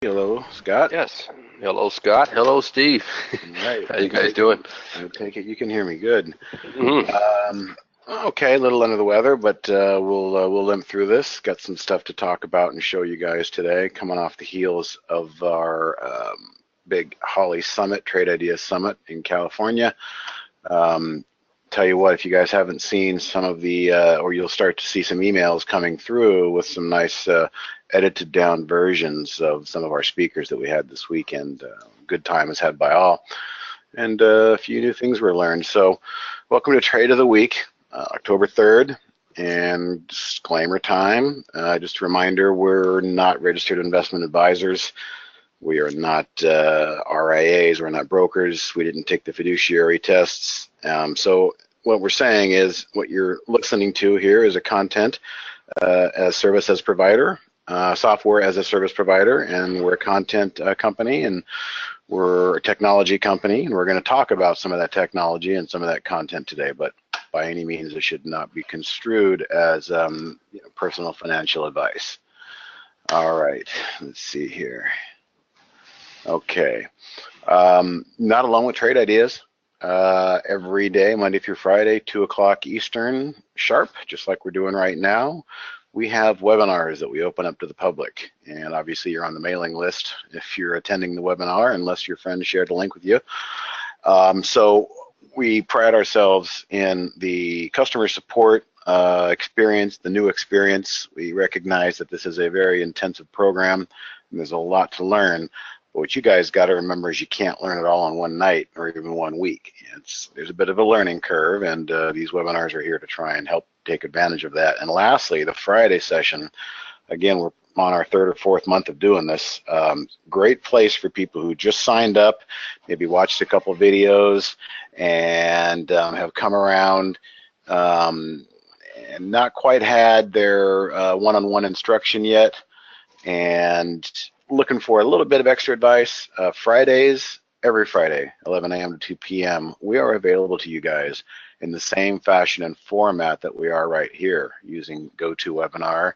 Hello, Scott. Yes. Hello, Scott. Hello, Steve. All right. How you guys doing? I take it you can hear me good. hmm Um, okay, a little under the weather, but we'll limp through this. Got some stuff to talk about and show you guys today, coming off the heels of our big Holly Summit, Trade Ideas Summit in California. Um, Tell you what, if you guys haven't seen some of the, or you'll start to see some emails coming through with some nice edited down versions of some of our speakers that we had this weekend. Good time was had by all, and a few new things were learned. So, welcome to Trade of the Week, October 3rd. And disclaimer time, just a reminder, we're not registered investment advisors. We are not RIAs, we're not brokers, we didn't take the fiduciary tests. So what we're saying is what you're listening to here is a content as service as provider, software as a service provider, and we're a content company, and we're a technology company, and we're going to talk about some of that technology and some of that content today, but by any means it should not be construed as personal financial advice. All right, let's see here. Okay. Not alone with trade ideas. Every day, Monday through Friday, 2 o'clock Eastern, sharp, just like we're doing right now. We have webinars that we open up to the public. And obviously, you're on the mailing list if you're attending the webinar, unless your friend shared a link with you. So we pride ourselves in the customer support experience, the new experience. We recognize that this is a very intensive program, and there's a lot to learn. But what you guys got to remember is you can't learn it all in one night or even 1 week. There's a bit of a learning curve, and these webinars are here to try and help take advantage of that. And lastly, the Friday session, again, we're on our third or fourth month of doing this. Great place for people who just signed up, maybe watched a couple videos, and have come around and not quite had their one-on-one instruction yet, and looking for a little bit of extra advice. Fridays, every Friday, 11 a.m. to 2 p.m., we are available to you guys in the same fashion and format that we are right here, using GoToWebinar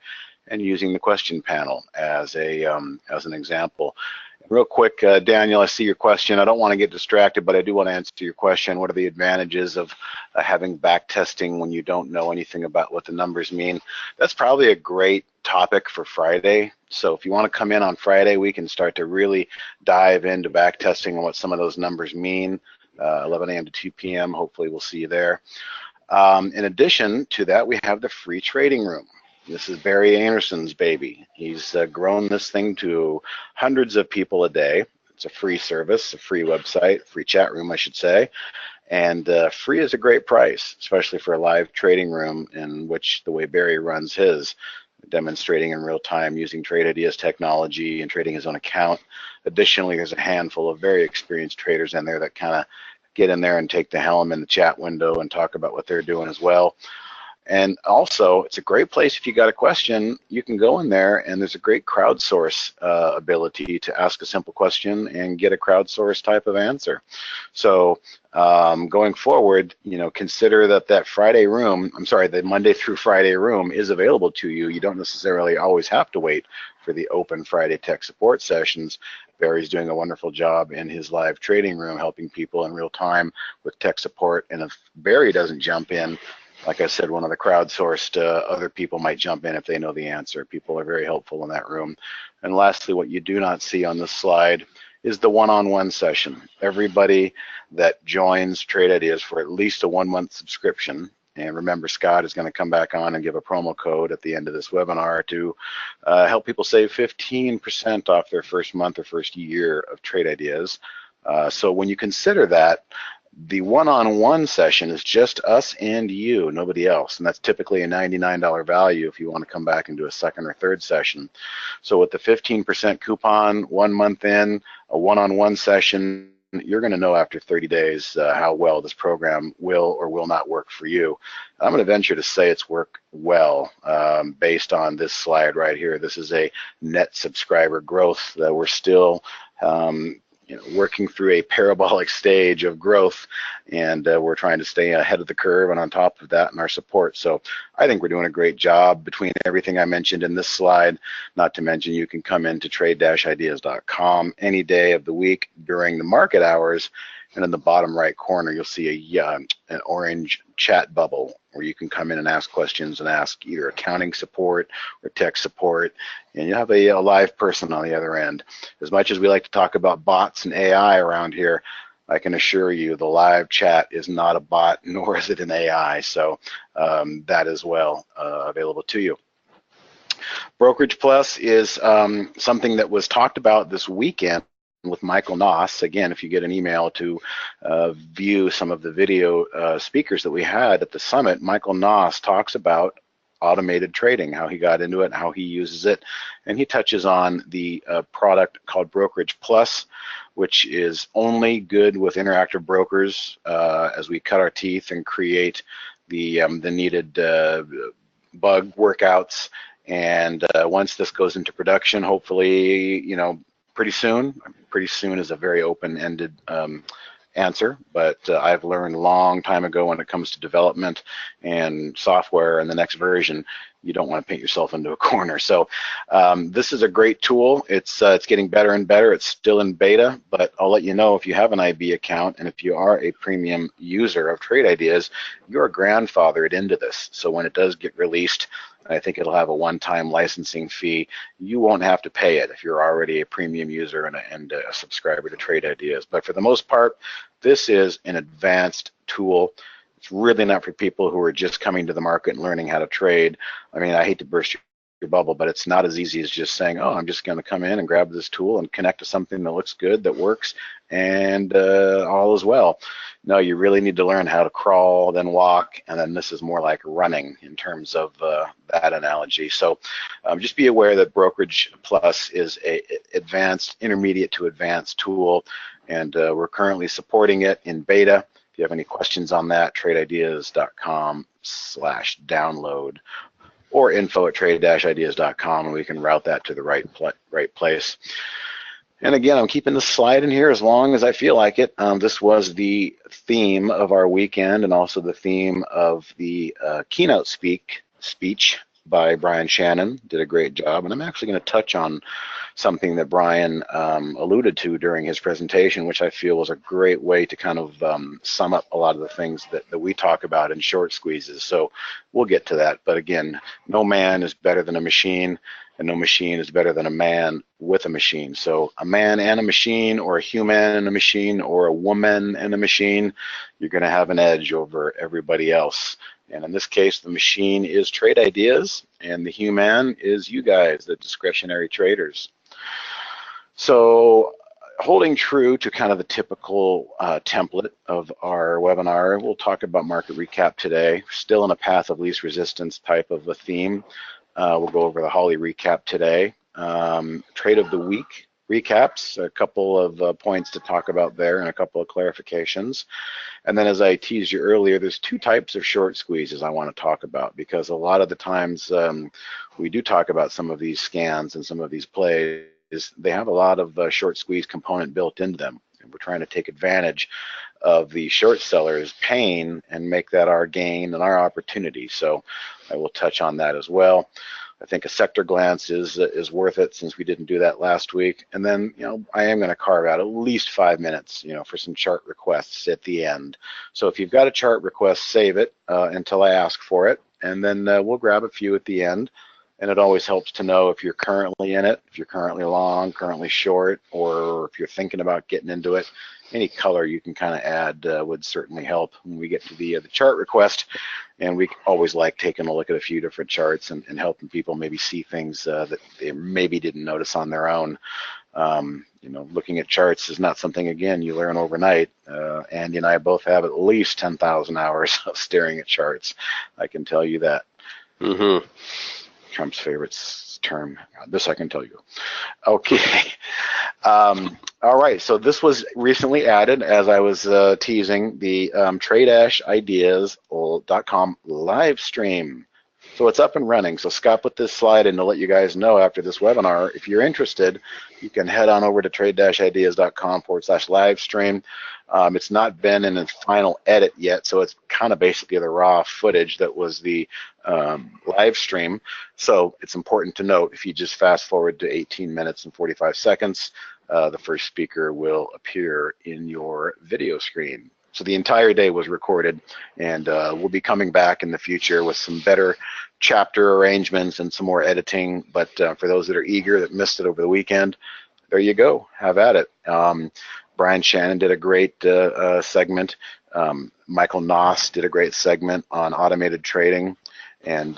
and using the question panel as an example. Real quick, Daniel, I see your question. I don't want to get distracted, but I do want to answer your question. What are the advantages of having back testing when you don't know anything about what the numbers mean? That's probably a great topic for Friday. So if you want to come in on Friday, we can start to really dive into back testing and what some of those numbers mean. 11 a.m. to 2 p.m. Hopefully we'll see you there. In addition to that, we have the free trading room. This is Barry Anderson's baby. He's grown this thing to hundreds of people a day. It's a free service, a free website, free chat room, I should say. And free is a great price, especially for a live trading room in which the way Barry runs his, demonstrating in real time using Trade Ideas technology and trading his own account. Additionally, there's a handful of very experienced traders in there that kind of get in there and take the helm in the chat window and talk about what they're doing as well. And also, it's a great place if you got a question, you can go in there and there's a great crowdsource ability to ask a simple question and get a crowdsource type of answer. So going forward, consider that Friday room, the Monday through Friday room is available to you. You don't necessarily always have to wait for the open Friday tech support sessions. Barry's doing a wonderful job in his live trading room, helping people in real time with tech support. And if Barry doesn't jump in, like I said, one of the crowdsourced other people might jump in if they know the answer. People are very helpful in that room. And lastly, what you do not see on this slide is the one-on-one session. Everybody that joins Trade Ideas for at least a 1-month subscription, and remember, Scott is going to come back on and give a promo code at the end of this webinar to help people save 15% off their first month or first year of Trade Ideas. So when you consider that, the one-on-one session is just us and you, nobody else, and that's typically a $99 value if you want to come back and do a second or third session. So with the 15% coupon, 1 month in, a one-on-one session, you're going to know after 30 days how well this program will or will not work for you. I'm going to venture to say it's worked well based on this slide right here. This is a net subscriber growth that we're still working through a parabolic stage of growth, and we're trying to stay ahead of the curve and on top of that in our support. So I think we're doing a great job between everything I mentioned in this slide. Not to mention, you can come into trade-ideas.com any day of the week during the market hours, and in the bottom right corner you'll see an orange chat bubble where you can come in and ask questions and ask either accounting support or tech support, and you have a live person on the other end. As much as we like to talk about bots and AI around here, I can assure you the live chat is not a bot, nor is it an AI, so that is well available to you. Brokerage Plus is something that was talked about this weekend with Michael Noss. Again, if you get an email to view some of the video speakers that we had at the summit, Michael Noss talks about automated trading, how he got into it, how he uses it, and he touches on the product called Brokerage Plus, which is only good with interactive brokers as we cut our teeth and create the needed bug workouts. And once this goes into production, hopefully, pretty soon. Pretty soon is a very open-ended answer, but I've learned a long time ago when it comes to development and software and the next version, you don't want to paint yourself into a corner. So this is a great tool. It's getting better and better. It's still in beta, but I'll let you know if you have an IB account and if you are a premium user of Trade Ideas, you're grandfathered into this. So when it does get released, I think it'll have a one-time licensing fee. You won't have to pay it if you're already a premium user and a subscriber to Trade Ideas. But for the most part, this is an advanced tool. It's really not for people who are just coming to the market and learning how to trade. I mean, I hate to burst your bubble, but it's not as easy as just saying, oh, I'm just going to come in and grab this tool and connect to something that looks good, that works, and all is well. No, you really need to learn how to crawl, then walk, and then this is more like running in terms of that analogy. So just be aware that Brokerage Plus is a advanced, intermediate to advanced tool, and we're currently supporting it in beta. If you have any questions on that, tradeIdeas.com/download or info@trade-ideas.com, and we can route that to the right place. And again, I'm keeping this slide in here as long as I feel like it. This was the theme of our weekend and also the theme of the keynote speech by Brian Shannon. Did a great job, and I'm actually going to touch on something that Brian alluded to during his presentation, which I feel was a great way to kind of sum up a lot of the things that we talk about in short squeezes. So we'll get to that. But again, no man is better than a machine, and no machine is better than a man with a machine. So a man and a machine, or a human and a machine, or a woman and a machine, you're going to have an edge over everybody else. And in this case, the machine is Trade Ideas, and the human is you guys, the discretionary traders. So holding true to kind of the typical template of our webinar, we'll talk about market recap today, still in a path of least resistance type of a theme. We'll go over the Holly recap today. Trade of the week recaps, a couple of points to talk about there and a couple of clarifications. And then as I teased you earlier, there's two types of short squeezes I want to talk about, because a lot of the times we do talk about some of these scans and some of these plays, they have a lot of short squeeze component built into them. And we're trying to take advantage of the short sellers' pain and make that our gain and our opportunity. So I will touch on that as well. I think a sector glance is worth it, since we didn't do that last week. And then, I am going to carve out at least 5 minutes, for some chart requests at the end. So if you've got a chart request, save it until I ask for it, and then we'll grab a few at the end. And it always helps to know if you're currently in it, if you're currently long, currently short, or if you're thinking about getting into it. Any color you can kind of add would certainly help when we get to the chart request. And we always like taking a look at a few different charts and helping people maybe see things that they maybe didn't notice on their own. Looking at charts is not something, again, you learn overnight. Andy and I both have at least 10,000 hours of staring at charts. I can tell you that. Mm-hmm. Trump's favorite term. This I can tell you. Okay. All right. So this was recently added, as I was teasing, the TradeIdeas.com live stream. So it's up and running. So Scott put this slide in to let you guys know after this webinar, if you're interested, you can head on over to trade-ideas.com/live stream. It's not been in a final edit yet, so it's kind of basically the raw footage that was the live stream. So it's important to note, if you just fast forward to 18 minutes and 45 seconds, the first speaker will appear in your video screen. So the entire day was recorded, and we'll be coming back in the future with some better chapter arrangements and some more editing. But for those that are eager, that missed it over the weekend, there you go, have at it. Brian Shannon did a great segment. Michael Noss did a great segment on automated trading, and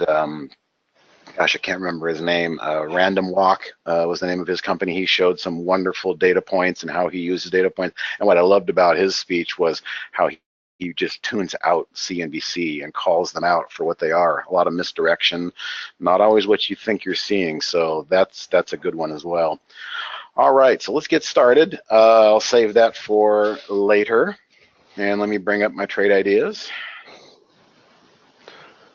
gosh, I can't remember his name. Random Walk was the name of his company. He showed some wonderful data points and how he uses data points. And what I loved about his speech was how he just tunes out CNBC and calls them out for what they are. A lot of misdirection, not always what you think you're seeing. So that's a good one as well. All right, so let's get started. I'll save that for later. And let me bring up my trade ideas.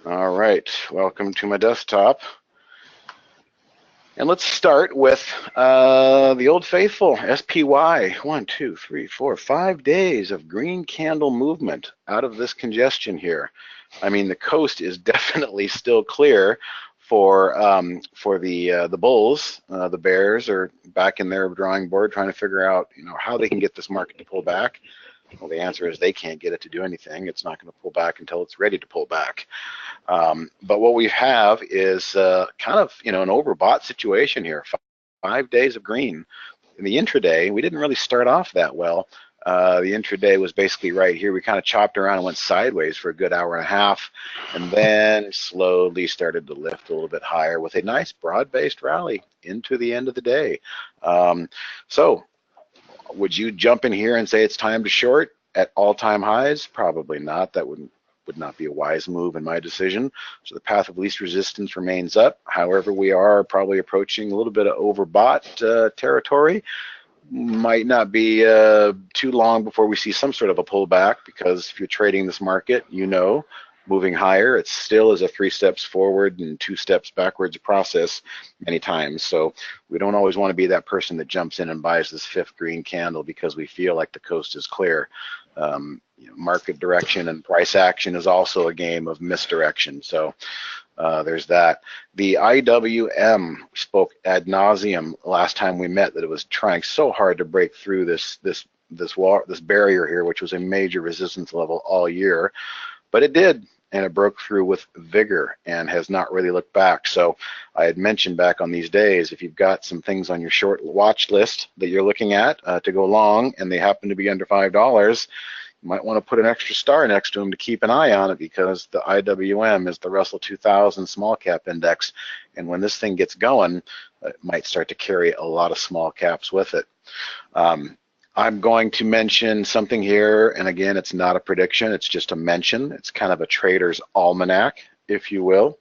All right, welcome to my desktop. And let's start with the old faithful, SPY. 1, 2, 3, 4, 5 days of green candle movement out of this congestion here. I mean, the coast is definitely still clear for the bulls. The bears are back in their drawing board trying to figure out, how they can get this market to pull back. Well, the answer is they can't get it to do anything. It's not going to pull back until it's ready to pull back. But what we have is kind of, an overbought situation here. 5 days of green. In the intraday, we didn't really start off that well. The intraday was basically right here. We kind of chopped around and went sideways for a good hour and a half, and then slowly started to lift a little bit higher with a nice broad-based rally into the end of the day. So would you jump in here and say it's time to short at all-time highs? Probably not. That would not be a wise move in my decision. So the path of least resistance remains up. However, we are probably approaching a little bit of overbought territory. Might not be too long before we see some sort of a pullback, because if you're trading this market, moving higher, it still is a 3 steps forward and 2 steps backwards process many times. So we don't always want to be that person that jumps in and buys this 5th green candle because we feel like the coast is clear. Market direction and price action is also a game of misdirection. So there's that. The IWM spoke ad nauseum last time we met, that it was trying so hard to break through this barrier here, which was a major resistance level all year. But it did, and it broke through with vigor and has not really looked back. So I had mentioned back on these days, if you've got some things on your short watch list that you're looking at to go long, and they happen to be under $5, you might want to put an extra star next to them to keep an eye on it, because the IWM is the Russell 2000 small cap index. And when this thing gets going, it might start to carry a lot of small caps with it. I'm going to mention something here, and again, it's not a prediction, it's just a mention. It's kind of a trader's almanac, if you will.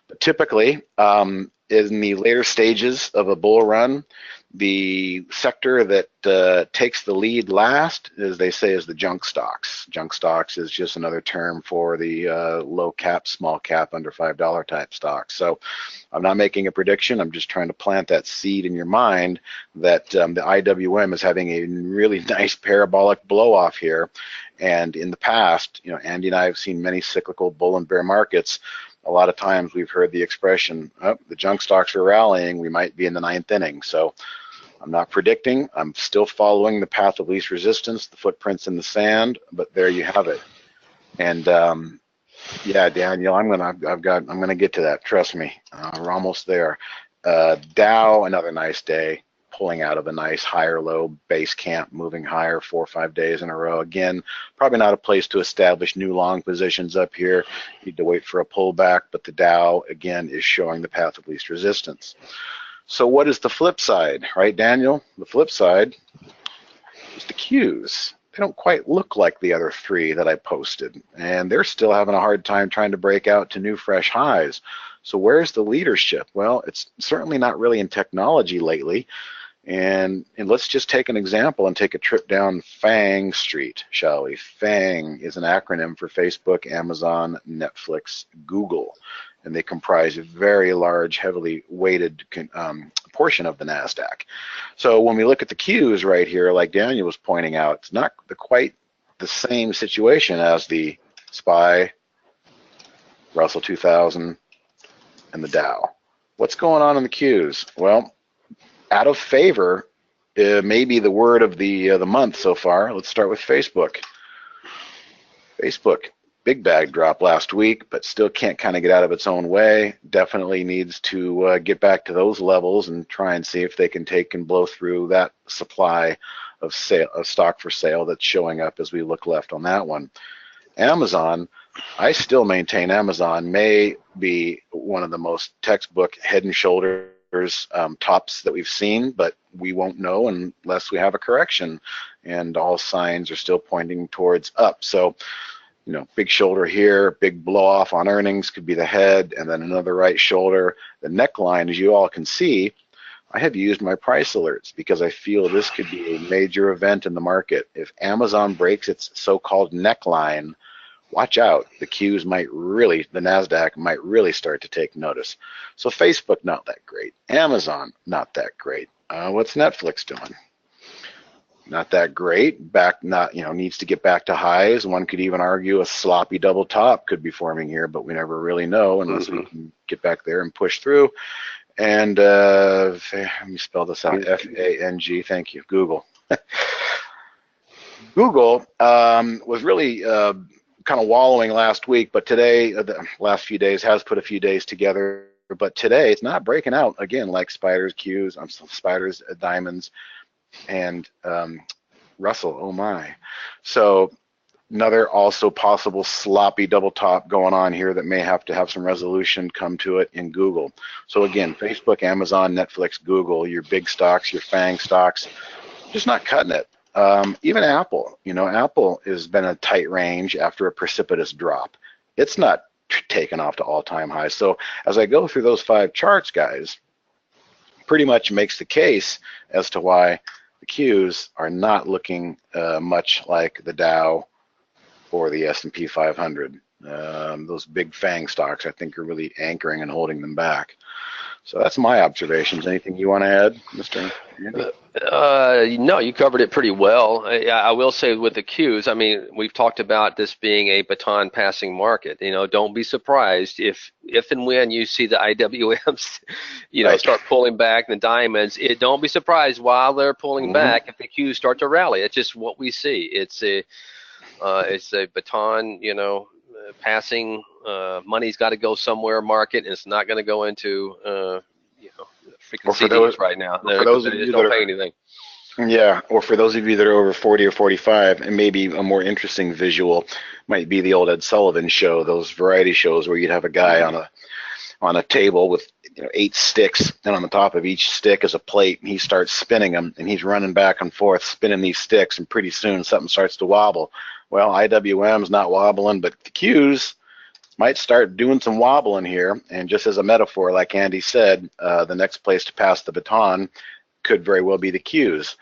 But typically, in the later stages of a bull run, the sector that takes the lead last, as they say, is the junk stocks. Junk stocks is just another term for the low cap, small cap, under $5 type stocks. So I'm not making a prediction. I'm just trying to plant that seed in your mind that the IWM is having a really nice parabolic blow off here. And in the past, Andy and I have seen many cyclical bull and bear markets. A lot of times we've heard the expression, oh, the junk stocks are rallying, we might be in the 9th inning. So I'm not predicting. I'm still following the path of least resistance, the footprints in the sand, but there you have it. And yeah, Daniel, I'm gonna get to that. Trust me, we're almost there. Dow, another nice day, pulling out of a nice higher low base camp, moving higher 4 or 5 days in a row. Again, probably not a place to establish new long positions up here. Need to wait for a pullback, but the Dow again is showing the path of least resistance. So what is the flip side, right, Daniel? The flip side is the Qs. They don't quite look like the other 3 that I posted, and they're still having a hard time trying to break out to new fresh highs. So where's the leadership? Well, it's certainly not really in technology lately. And let's just take an example and take a trip down FANG Street, shall we? FANG is an acronym for Facebook, Amazon, Netflix, Google. and they comprise a very large, heavily weighted portion of the NASDAQ. So when we look at the Qs right here, like Daniel was pointing out, it's not quite the same situation as the SPY, Russell 2000, and the Dow. What's going on in the Qs? Well, out of favor may be the word of the month so far. Let's start with Facebook. Facebook, big bag drop last week, but still can't kind of get out of its own way. Definitely needs to get back to those levels and try and see if they can take and blow through that supply of stock for sale that's showing up as we look left on that one. Amazon, I still maintain Amazon may be one of the most textbook head and shoulders tops that we've seen, but we won't know unless we have a correction, and all signs are still pointing towards up. So, you know, big shoulder here, big blow off on earnings could be the head, and then another right shoulder. The neckline, as you all can see, I have used my price alerts because I feel this could be a major event in the market. If Amazon breaks its so-called neckline, watch out. The Qs might really, the NASDAQ might really start to take notice. So Facebook, not that great. Amazon, not that great. What's Netflix doing? Not that great. Back, not, you know, needs to get back to highs. One could even argue a sloppy double top could be forming here, but we never really know unless we can get back there and push through. And let me spell this out, F-A-N-G, thank you, Google. Google was really kind of wallowing last week, but today, the last few days, has put a few days together. But today, it's not breaking out again like spiders, Qs, spiders, diamonds, and Russell. Oh my! So another also possible sloppy double top going on here that may have to have some resolution come to it in Google. So again, Facebook, Amazon, Netflix, Google, your big stocks, your FANG stocks, just not cutting it. Even Apple, you know, Apple has been a tight range after a precipitous drop. It's not taken off to all-time highs. So as I go through those 5 charts, guys, pretty much makes the case as to why the Qs are not looking much like the Dow or the S&P 500. Those big FANG stocks, I think, are really anchoring and holding them back. So that's my observations. Anything you want to add, Mr. Andy? No, you covered it pretty well. I will say with the Qs, I mean, we've talked about this being a baton passing market. You know, don't be surprised if and when you see the IWMs, you know, start pulling back, the diamonds. Don't be surprised while they're pulling back if the Qs start to rally. It's just what we see. It's a baton, you know, passing. Money's got to go somewhere market, and it's not going to go into you know, freaking CDs right now. For those of you don't pay anything. Yeah, or for those of you that are over 40 or 45, and maybe a more interesting visual might be the old Ed Sullivan show, those variety shows where you'd have a guy on a table with, you know, 8 sticks, and on the top of each stick is a plate, and he starts spinning them, and he's running back and forth spinning these sticks, and pretty soon something starts to wobble. Well, IWM's not wobbling, but the Qs might start doing some wobbling here. And just as a metaphor, like Andy said, the next place to pass the baton could very well be the Qs,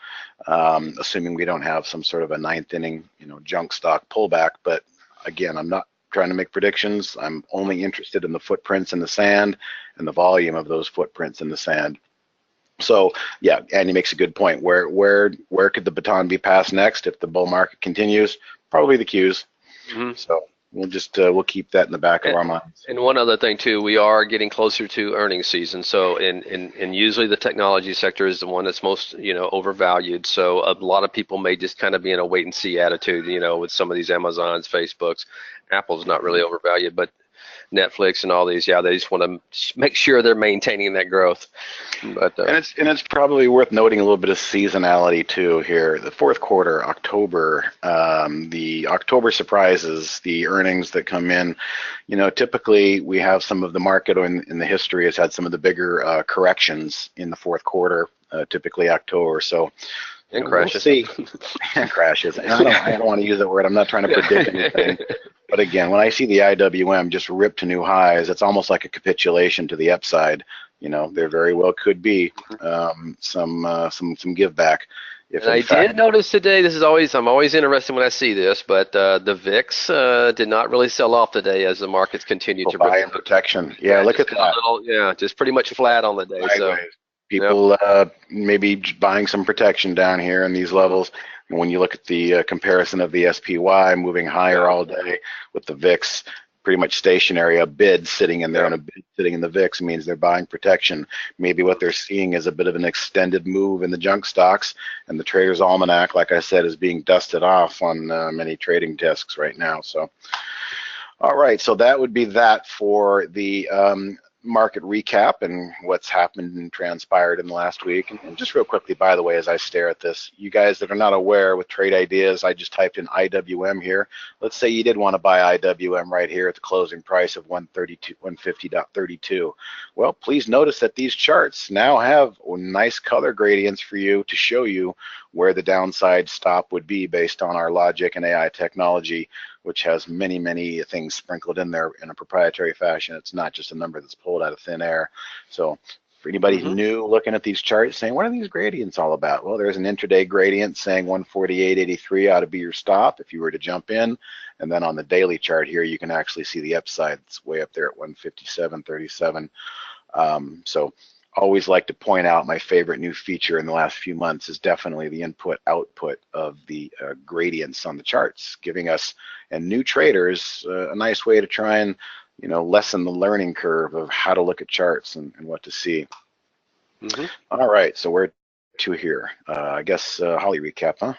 assuming we don't have some sort of a 9th inning, you know, junk stock pullback. But again, I'm not trying to make predictions. I'm only interested in the footprints in the sand and the volume of those footprints in the sand. So yeah, Andy makes a good point. Where could the baton be passed next if the bull market continues? Probably the Qs. So we'll keep that in the back of our minds. And one other thing too, we are getting closer to earnings season. So and usually the technology sector is the one that's most, you know, overvalued. So a lot of people may just kind of be in a wait and see attitude, you know, with some of these Amazons, Facebooks. Apple's not really overvalued, but Netflix and all these, yeah, they just want to make sure they're maintaining that growth. But and it's probably worth noting a little bit of seasonality too here. The fourth quarter, October, the October surprises, the earnings that come in. You know, typically we have some of the market in the history has had some of the bigger corrections in the fourth quarter, typically October. So. And crashes. We'll see. And crashes. And I don't want to use that word. I'm not trying to predict anything. But again, when I see the IWM just rip to new highs, it's almost like a capitulation to the upside. There very well could be some give back if And in I fact did notice today, I'm always interested when I see this, but the VIX did not really sell off today as the markets continued people to buy in recover. protection. Yeah, Yeah, look just at did a that. little, yeah, just pretty much flat on the day. So, Sideways. yep. People maybe buying some protection down here in these Mhm. levels. And when you look at the comparison of the SPY moving higher Yeah, all day with the VIX pretty much stationary, a bid sitting in there yeah. and a bid sitting in the VIX means they're buying protection. Maybe what Mhm. they're seeing is a bit of an extended move in the junk stocks, and the Trader's Almanac, like I said, is being dusted off on many trading desks right now. So all right, so that would be that for the market recap and what's happened and transpired in the last week. And just real quickly, by the way, as I stare at this, you guys that are not aware with trade ideas, I just typed in IWM here. Let's say you did want to buy IWM right here at the closing price of 132, 150.32. Well, please notice that these charts now have nice color gradients for you to show you where the downside stop would be based on our logic and AI technology, which has many, many things sprinkled in there in a proprietary fashion. It's not just a number that's pulled out of thin air. So for anybody Mhm. new looking at these charts saying, what are these gradients all about? Well, there's an intraday gradient saying 148.83 ought to be your stop if you were to jump in. And then on the daily chart here, you can actually see the upside. It's way up there at 157.37. So always like to point out my favorite new feature in the last few months is definitely the input output of the gradients on the charts, giving us and new traders a nice way to try and lessen the learning curve of how to look at charts and what to see. Mhm. All right, so we're to here. I guess Holly recap, huh?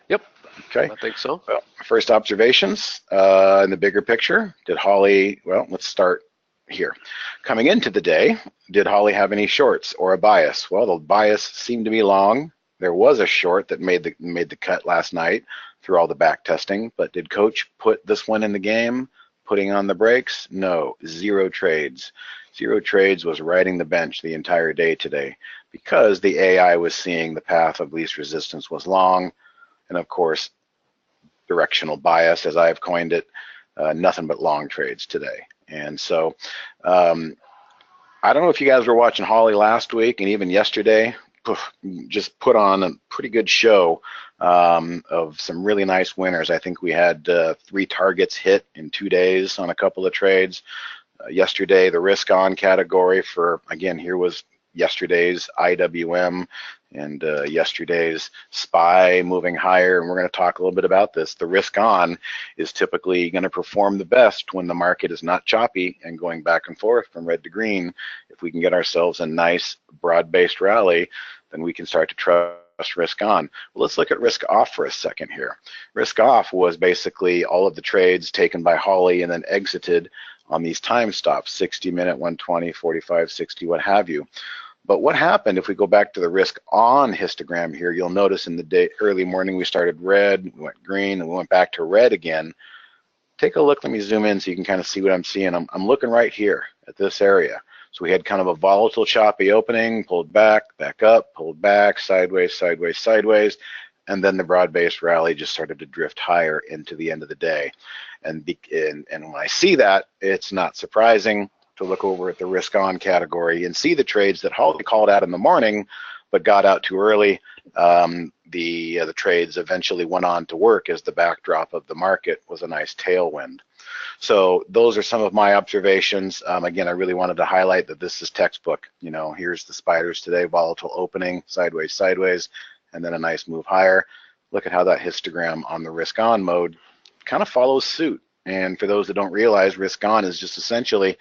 Yep. Okay. I think so. Well, first observations in the bigger picture. Did Holly, well, let's start here. Coming into the day, did Holly have any shorts or a bias? Well, the bias seemed to be long. There was a short that made the cut last night through all the back testing, but did Coach put this one in the game, putting on the brakes? No, zero trades. Zero trades was riding the bench the entire day today because the AI was seeing the path of least resistance was long, and of course, directional bias, as I've coined it, nothing but long trades today. And so um, I don't know if you guys were watching Holly last week and even yesterday, just put on a pretty good show of some really nice winners. I think we had 3 targets hit in 2 days on a couple of trades. Yesterday, the risk on category for, again, here was yesterday's IWM and yesterday's SPY moving higher. And we're going to talk a little bit about this. The risk on is typically going to perform the best when the market is not choppy and going back and forth from red to green. If we can get ourselves a nice broad-based rally, then we can start to trust risk on. Well, let's look at risk off for a second here. Risk off was basically all of the trades taken by Holly and then exited on these time stops, 60 minute, 120, 45, 60, what have you. But what happened if we go back to the risk on histogram here, you'll notice in the day, early morning we started red, we went green, and we went back to red again. Take a look, let me zoom in so you can kind of see what I'm seeing. I'm looking right here at this area. So we had kind of a volatile, choppy opening, pulled back, back up, pulled back, sideways, sideways, sideways, and then the broad-based rally just started to drift higher into the end of the day. And when I see that, it's not surprising to look over at the risk on category and see the trades that Holly called out in the morning, but got out too early. The trades eventually went on to work as the backdrop of the market was a nice tailwind. So those are some of my observations. Again, I really wanted to highlight that this is textbook. Here's the spiders today, volatile opening, sideways, sideways, and then a nice move higher. Look at how that histogram on the risk on mode kind of follows suit. And for those that don't realize, risk on is just essentially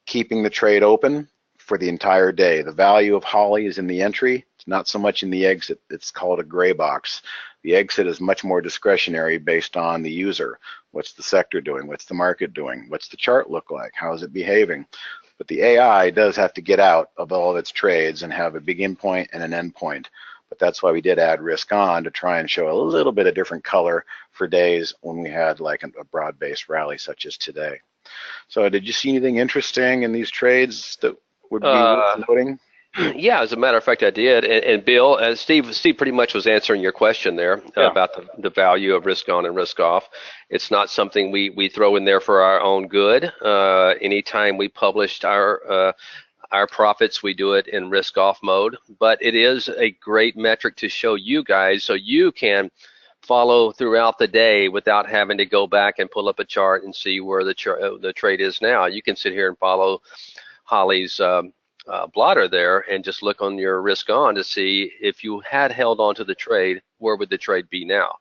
keeping the trade open for the entire day. The value of Holly is in the entry. It's not so much in the exit. It's called a gray box. The exit is much more discretionary based on the user. What's the sector doing? What's the market doing? What's the chart look like? How is it behaving? But the AI does have to get out of all of its trades and have a begin point and an end point. But that's why we did add risk on to try and show a little bit of different color for days when we had like a broad-based rally such as today. So did you see anything interesting in these trades that would be worth Uh, noting? Yeah, as a matter of fact, I did. And Bill, Steve pretty much was answering your question there Yeah. about the value of risk on and risk off. It's not something we throw in there for our own good. Anytime we published our profits, we do it in risk off mode. But it is a great metric to show you guys so you can follow throughout the day without having to go back and pull up a chart and see where the trade is now. You can sit here and follow Holly's blotter there and just look on your risk on to see if you had held on to the trade, where would the trade be now?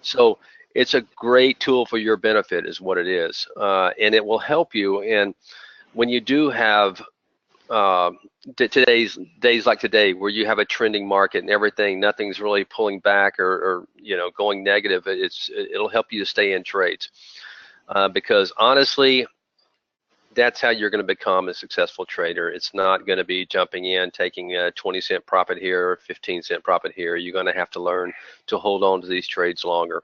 So it's a great tool for your benefit is what it is. And it will help you. And when you do have today's days like today where you have a trending market and everything, nothing's really pulling back or going negative, it'll help you to stay in trades. Because honestly, that's how you're going to become a successful trader. It's not going to be jumping in, taking a 20-cent profit here, 15-cent profit here. You're going to have to learn to hold on to these trades longer.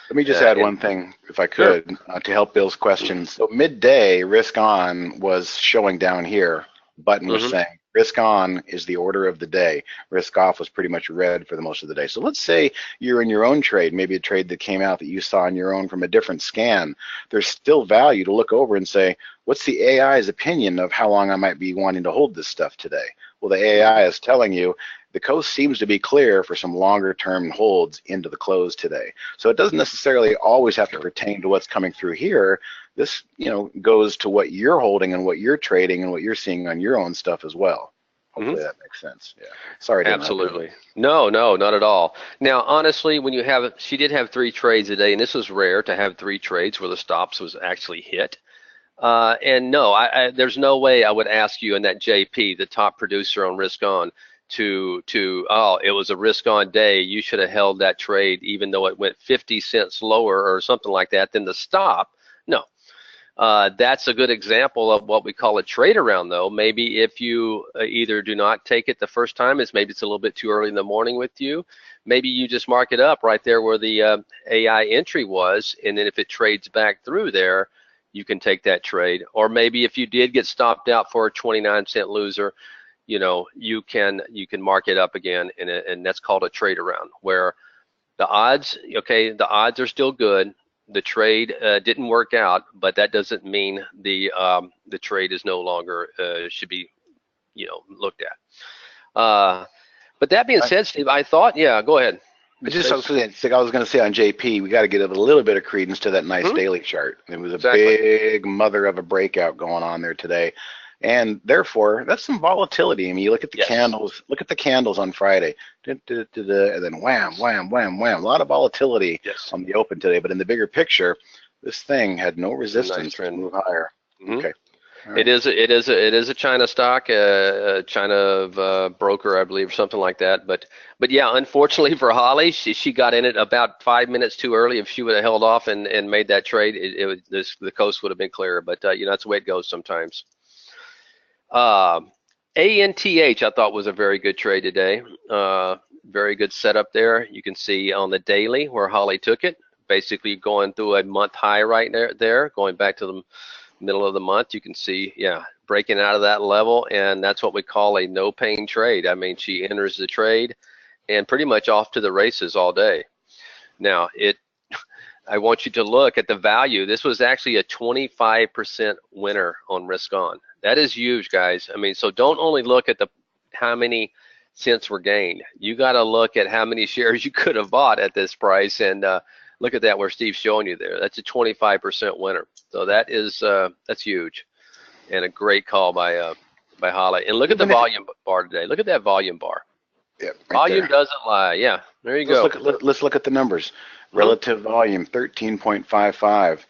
Let me just add one thing, if I Sure. could, to help Bill's question. So midday, risk on was showing down here. Button was Mm-hmm. saying risk on is the order of the day. Risk off was pretty much red for the most of the day. So let's say you're in your own trade, maybe a trade that came out that you saw on your own from a different scan. There's still value to look over and say, what's the AI's opinion of how long I might be wanting to hold this stuff today? Well, the AI is telling you the coast seems to be clear for some longer term holds into the close today. So it doesn't necessarily always have to pertain to what's coming through here. This, goes to what you're holding and what you're trading and what you're seeing on your own stuff as well. Mm-hmm. Hopefully that makes sense. Yeah. Sorry to interrupt. Absolutely. No, not at all. Now, honestly, she did have 3 trades a day, and this was rare to have 3 trades where the stops was actually hit. And no, there's no way I would ask you in that JP, the top producer on risk on, oh, it was a risk on day. You should have held that trade even though it went 50 cents lower or something like that than the stop. No. That's a good example of what we call a trade around, though. Maybe if you either do not take it the first time, maybe it's a little bit too early in the morning with you. Maybe you just mark it up right there where the AI entry was, and then if it trades back through there, you can take that trade. Or maybe if you did get stopped out for a 29-cent loser, you can mark it up again, and that's called a trade around, where the odds are still good. The trade didn't work out, but that doesn't mean the trade is no longer should be looked at. But that being said, Steve, I thought, yeah, go ahead. I was going to say on JP, we got to give a little bit of credence to that nice daily chart. It was a big mother of a breakout going on there today. And therefore, that's some volatility. I mean, you look at the candles on Friday, and then wham, wham, wham, wham. A lot of volatility on the open today. But in the bigger picture, this thing had no resistance to move higher. Mm-hmm. Okay. Right. It is a China stock, China broker, I believe, or something like that. But yeah, unfortunately for Holly, she got in it about 5 minutes too early. If she would have held off and made that trade, the coast would have been clearer. But that's the way it goes sometimes. ANTH I thought was a very good trade today. Very good setup there. You can see on the daily where Holly took it, basically going through a month high right there, going back to the middle of the month. You can see, breaking out of that level, and that's what we call a no pain trade. I mean, she enters the trade and pretty much off to the races all day. Now, I want you to look at the value. This was actually a 25% winner on risk on. That is huge, guys. I mean, so don't only look at how many cents were gained. You got to look at how many shares you could have bought at this price, and look at that where Steve's showing you there. That's a 25% winner. So that's huge, and a great call by Holly. And look at the volume bar today. Look at that volume bar. Yeah, right volume there. Doesn't lie. Yeah, there you go. Let's look at the numbers. Relative volume, 13.55.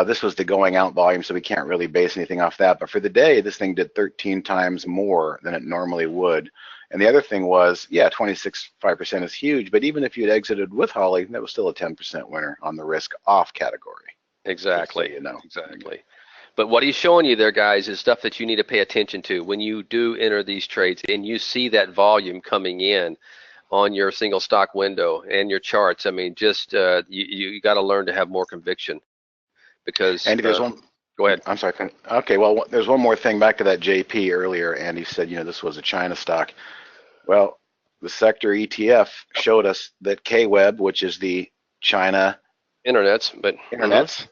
This was the going out volume, so we can't really base anything off that. But for the day, this thing did 13 times more than it normally would. And the other thing was, 26.5% is huge. But even if you'd exited with Holly, that was still a 10% winner on the risk off category. Exactly. Exactly. But what he's showing you there, guys, is stuff that you need to pay attention to when you do enter these trades and you see that volume coming in on your single stock window and your charts. I mean, just you got to learn to have more conviction, because and there's Go ahead. I'm sorry. Okay, well, there's one more thing back to that JP earlier, and he said, this was a China stock. Well, the sector ETF showed us that KWeb, which is the China Internets, but internets,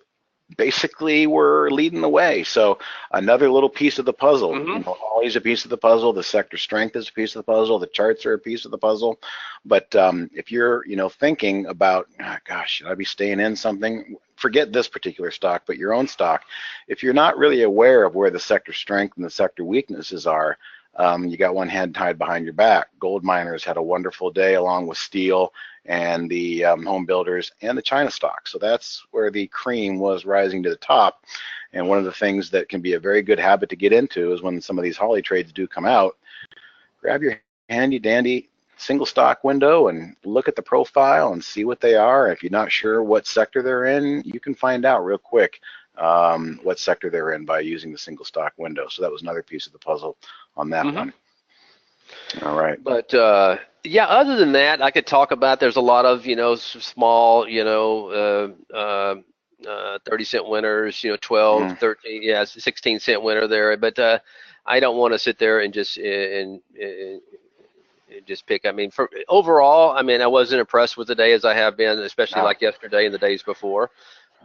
basically were leading the way. So another little piece of the puzzle. Always a piece of the puzzle. The sector strength is a piece of the puzzle. The charts are a piece of the puzzle. But if you're, thinking about, gosh, should I be staying in something? Forget this particular stock, but your own stock. If you're not really aware of where the sector strength and the sector weaknesses are, you got one hand tied behind your back. Gold miners had a wonderful day along with steel and the home builders and the China stock. So that's where the cream was rising to the top. And one of the things that can be a very good habit to get into is when some of these Holly trades do come out, grab your handy dandy single stock window and look at the profile and see what they are. If you're not sure what sector they're in, you can find out real quick what sector they're in by using the single stock window. So that was another piece of the puzzle on that one. All right. But yeah, other than that, I could talk about. There's a lot of small 30-cent winners, 12, 13, yeah, 16-cent winner there. But I don't want to sit there and just pick. I mean, for overall, I mean, I wasn't impressed with the day as I have been, especially like yesterday and the days before.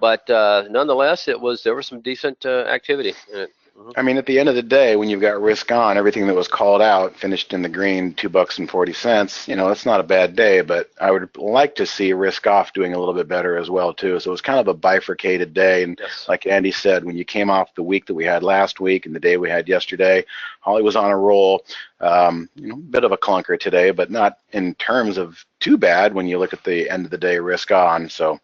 But nonetheless, there was some decent activity in it. I mean, at the end of the day, when you've got risk on, everything that was called out finished in the green, $2.40. It's not a bad day, but I would like to see risk off doing a little bit better as well too. So it was kind of a bifurcated day, and like Andy said, when you came off the week that we had last week and the day we had yesterday, Holly was on a roll. Bit of a clunker today, but not in terms of too bad when you look at the end of the day risk on. So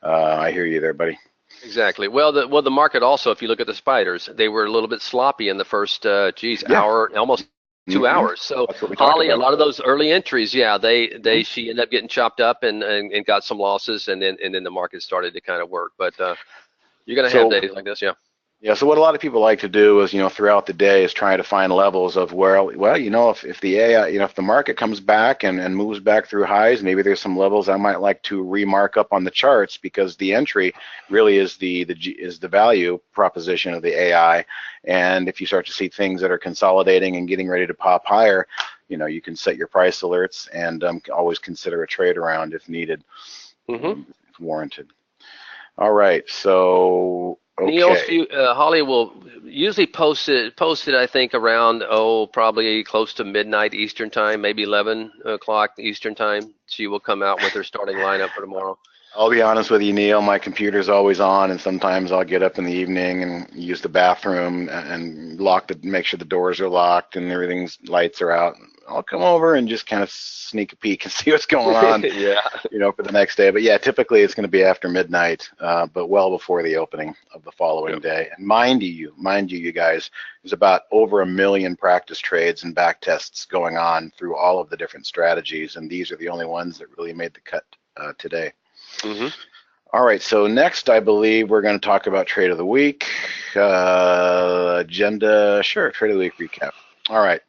I hear you there, buddy. Exactly. Well, the market also, if you look at the spiders, they were a little bit sloppy in the first, hour, almost 2 hours. So Holly, a lot of those early entries, she ended up getting chopped up and got some losses, and then the market started to kind of work. But you're going to have days like this, yeah. Yeah, so what a lot of people like to do is, throughout the day is try to find levels of where, if the AI, if the market comes back and moves back through highs, maybe there's some levels I might like to remark up on the charts, because the entry really is the value proposition of the AI. And if you start to see things that are consolidating and getting ready to pop higher, you can set your price alerts and always consider a trade around if needed, if warranted. All right, so. Okay. Neil, Holly will usually post it, I think, around, probably close to midnight Eastern time, maybe 11 o'clock Eastern time. She will come out with her starting lineup for tomorrow. I'll be honest with you, Neil, my computer's always on, and sometimes I'll get up in the evening and use the bathroom and make sure the doors are locked and everything's lights are out. I'll come over and just kind of sneak a peek and see what's going on, for the next day. But yeah, typically it's going to be after midnight, but well before the opening of the following day. And mind you guys, there's about over 1 million practice trades and back tests going on through all of the different strategies, and these are the only ones that really made the cut today. All right, so next I believe we're going to talk about trade of the week agenda. Sure, trade of the week recap. All right,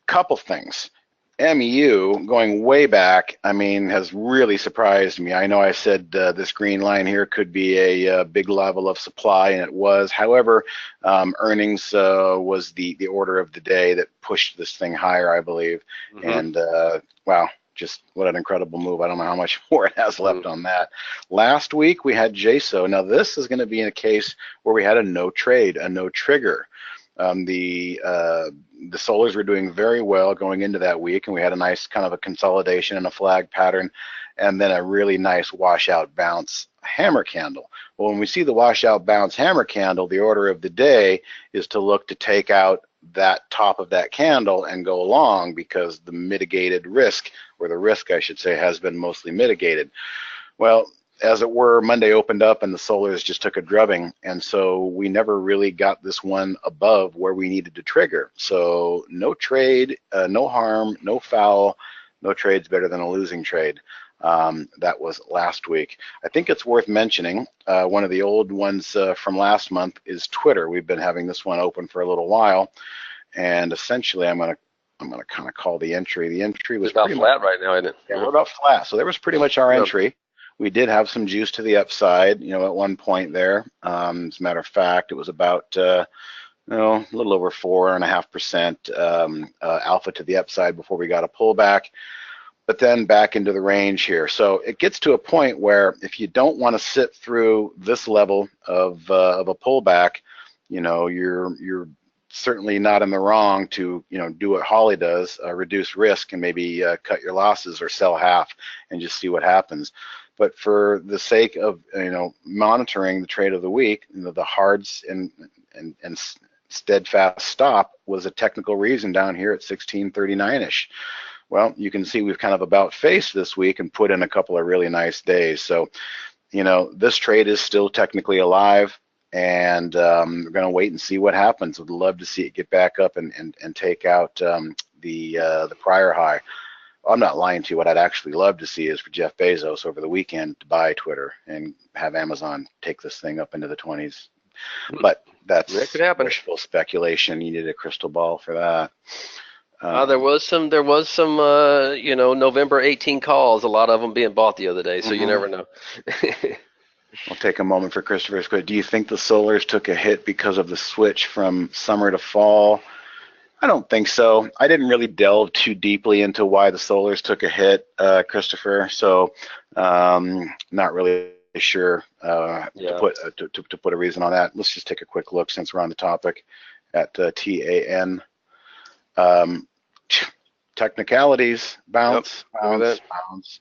couple things. MEU going way back, has really surprised me. I know I said this green line here could be a big level of supply, and it was. However, earnings was the order of the day that pushed this thing higher, I believe. And wow, just what an incredible move. I don't know how much more it has left on that. Last week we had JSO. Now this is going to be in a case where we had a no trade, a no trigger. The solars were doing very well going into that week, and we had a nice kind of a consolidation and a flag pattern, and then a really nice washout bounce hammer candle. Well, when we see the washout bounce hammer candle, the order of the day is to look to take out that top of that candle and go along, because the mitigated risk, or the risk I should say, has been mostly mitigated. Well, as it were, Monday opened up and the solars just took a drubbing, and so we never really got this one above where we needed to trigger. So no trade, no harm, no foul. No trade's better than a losing trade. That was last week. I think it's worth mentioning, one of the old ones from last month is Twitter. We've been having this one open for a little while, and essentially I'm gonna kind of call the entry. The entry was about flat right now, isn't it? Yeah, we're about flat. So there was pretty much our entry. We did have some juice to the upside, at one point there. As a matter of fact, it was about a little over 4.5% alpha to the upside before we got a pullback, but then back into the range here. So it gets to a point where if you don't want to sit through this level of a pullback, you're certainly not in the wrong to do what Holly does, reduce risk and maybe cut your losses or sell half and just see what happens. But for the sake of monitoring the trade of the week, the hards and steadfast stop was a technical reason down here at 1639ish. Well, you can see we've kind of about faced this week and put in a couple of really nice days. So, this trade is still technically alive, and we're going to wait and see what happens. Would love to see it get back up and take out the prior high. I'm not lying to you. What I'd actually love to see is for Jeff Bezos over the weekend to buy Twitter and have Amazon take this thing up into the 20s. But that's wishful speculation. You need a crystal ball for that. There was some November 18 calls, a lot of them being bought the other day, so you never know. I'll take a moment for Christopher's question. Do you think the solars took a hit because of the switch from summer to fall? I don't think so. I didn't really delve too deeply into why the solars took a hit, Christopher, so not really sure to put a reason on that. Let's just take a quick look since we're on the topic at TAN. Technicalities, bounce,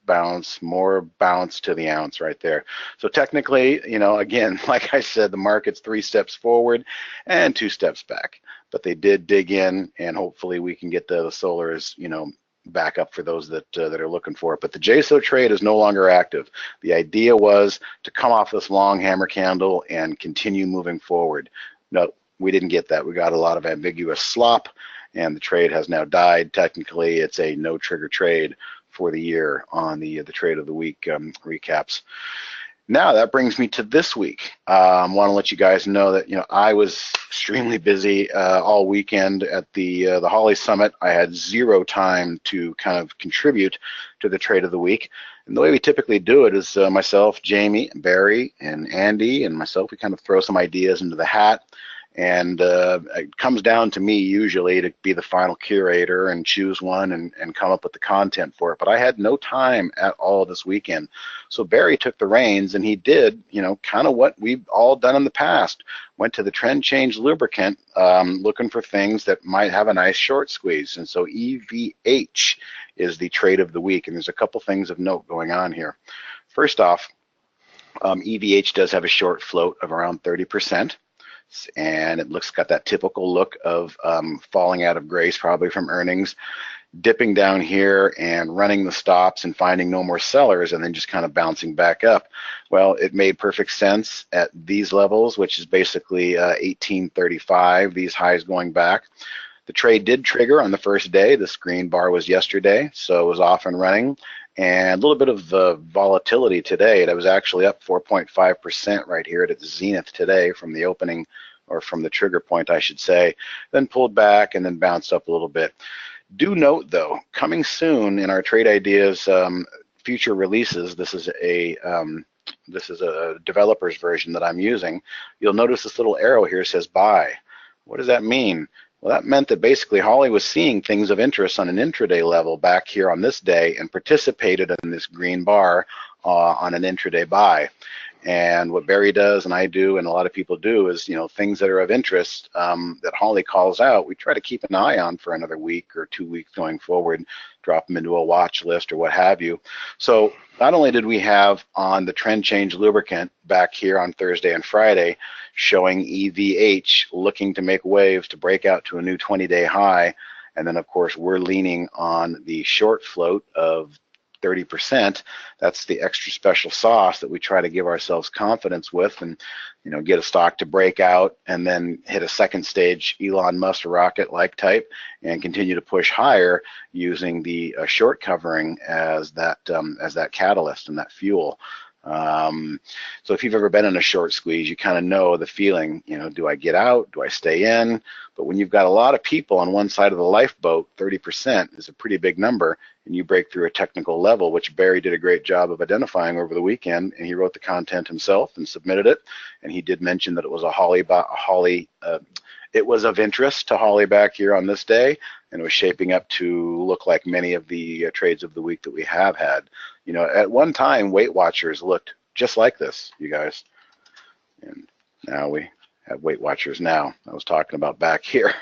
bounce, more bounce to the ounce right there. So technically, again, like I said, the market's 3 steps forward and 2 steps back, but they did dig in, and hopefully we can get the solars, back up for those that are looking for it. But the JSO trade is no longer active. The idea was to come off this long hammer candle and continue moving forward. No, we didn't get that. We got a lot of ambiguous slop, and the trade has now died. Technically, it's a no trigger trade for the year on the trade of the week recaps. Now that brings me to this week. I want to let you guys know that I was extremely busy all weekend at the Holly Summit. I had 0 time to kind of contribute to the trade of the week. And the way we typically do it is myself, Jamie, Barry, and Andy, and myself, we kind of throw some ideas into the hat. And it comes down to me usually to be the final curator and choose one and come up with the content for it. But I had no time at all this weekend. So Barry took the reins, and he did, kind of what we've all done in the past. Went to the trend change lubricant looking for things that might have a nice short squeeze. And so EVH is the trade of the week. And there's a couple things of note going on here. First off, EVH does have a short float of around 30%. And it got that typical look of falling out of grace, probably from earnings, dipping down here and running the stops and finding no more sellers, and then just kind of bouncing back up. Well, it made perfect sense at these levels, which is basically 1835, these highs going back. The trade did trigger on the first day. This green bar was yesterday, so it was off and running. And a little bit of volatility today. It was actually up 4.5% right here at its zenith today from the opening, or from the trigger point, I should say, then pulled back and then bounced up a little bit. Do note, though, coming soon in our Trade Ideas future releases, this is a developer's version that I'm using. You'll notice this little arrow here says buy. What does that mean? Well, that meant that basically Holly was seeing things of interest on an intraday level back here on this day and participated in this green bar on an intraday buy. And what Barry does and I do and a lot of people do is, things that are of interest that Holly calls out, we try to keep an eye on for another week or 2 weeks going forward, drop them into a watch list or what have you. So not only did we have on the trend change lubricant back here on Thursday and Friday showing EVH looking to make waves to break out to a new 20-day high, and then of course we're leaning on the short float of 30%. That's the extra special sauce that we try to give ourselves confidence with, and get a stock to break out and then hit a second stage Elon Musk rocket like type and continue to push higher using the short covering as that catalyst and that fuel. So if you've ever been in a short squeeze, you kind of know the feeling, do I get out? Do I stay in? But when you've got a lot of people on one side of the lifeboat, 30% is a pretty big number, and you break through a technical level, which Barry did a great job of identifying over the weekend, and he wrote the content himself and submitted it. And he did mention that it was it was of interest to Holly back here on this day, and it was shaping up to look like many of the trades of the week that we have had. At one time, Weight Watchers looked just like this, you guys, and now we have Weight Watchers now. I was talking about back here.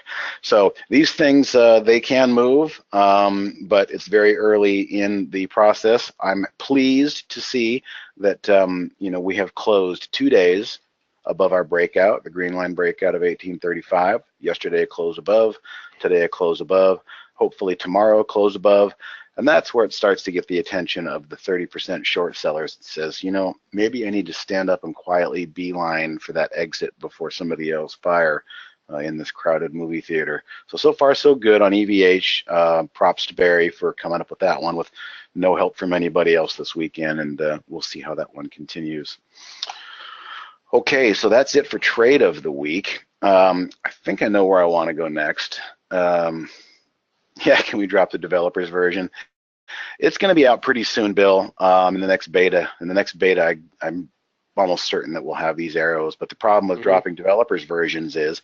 So these things, they can move, but it's very early in the process. I'm pleased to see that, we have closed 2 days above our breakout, the green line breakout of 1835. Yesterday a close above, today a close above, hopefully tomorrow a close above. And that's where it starts to get the attention of the 30% short sellers. It says, maybe I need to stand up and quietly beeline for that exit before somebody else fire in this crowded movie theater. So far so good on EVH. Props to Barry for coming up with that one with no help from anybody else this weekend, and we'll see how that one continues. Okay, so that's it for trade of the week. I think I know where I want to go next. Yeah, can we drop the developers version? It's going to be out pretty soon, Bill, in the next beta. In the next beta, I'm almost certain that we'll have these arrows. But the problem with dropping developers versions is